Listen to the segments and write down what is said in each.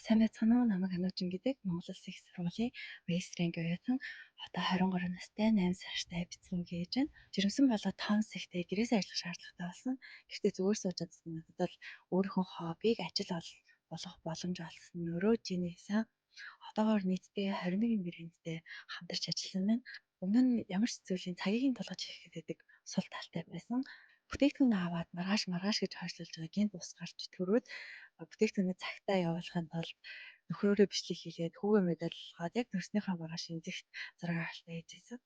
Сайн байцгаана уу? Намайг Ануучин гэдэг. Монгол Улсын их сургуулийн магистрийн оюутан. Одоо 23 настай, 8 сартай бяцхан гэж байна. Жирэмсэн болоод 5 саятай гэрээсээ ажиллах шаардлагатай болсон. Гэхдээ зүгээр сууж чадсан надад бол өөрийнхөө хоббиг ажил болгох боломж олсон нь өөрөө жинээсэн. Одоогоор нийтдээ 21 брэндтэй хамтарч ажилласан байна. Өмнө нь ямар ч зүйлийн цагийг нь тулгаж хийхэд байдаг сул талтай байсан. Бүтээгдэхүүн аваад маргааш гэж хойшлуулж байгаа гинт ус гарч төрөөд бүтээгдэхүүнээ цагтаа явуулахын тулд нөхрөөрөө бичлэг хийгээд хүүгээ мэдээлэлгээд яг төрснийхөө маргааш эмзэгт зураг авалтаа хийжсэн.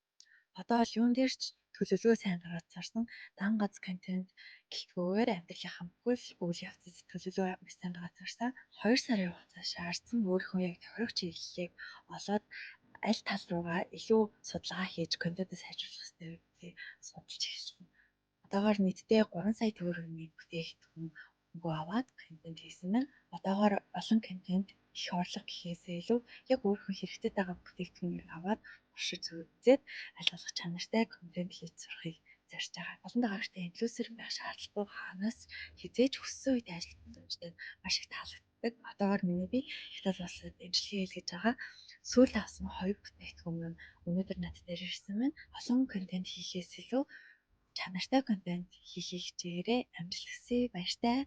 Одоо бол юун дээр ч төлөвлөгөө сайн гаргаж зарсан. Дан гац контент гэлтгүүгээр амьдралынхаа бүхэл үйл явцад төлөвлөгөө сайн гаргаж зарсан. 2 сарын хугацаа шаардсан өөрийнхөө яг тохирох чиглэлийг олоод аль тал руугаа илүү судалгаа хийж контентоо сайжруулах хэрэгтэй гэдгийг судалж эхэлсэн. Одоогоор нийтдээ 3 сая төгрөгийн бүтээгдэхүүн хөнгөө аваад контент хийсэн байна. Одоогоор олон контент их орлого гэхээсээ илүү яг өөрийнхөө хэрэгтэй байгаа бүтээгдэхүүнийг аваад туршиж үзээд аль болох чанартай контент хийж сурахыг зорьж байгаа. Олон дагагчтай инфлюенсер байх шаардлагагүй хаанаас хизээж хүссэн үед ажилладаг маш их таалагддаг. Одоогоор би Хятад улсад эмчилгээ хийлгэж байгаа. Сүүлд авсан 2 бүтээгдэхүүн өнөөдөр над дээр ирсэн байна. Олон контент хийхээс илүү чанартай контент хийхийг хичээгээрэй. Амжилт хүсье. Баяртай.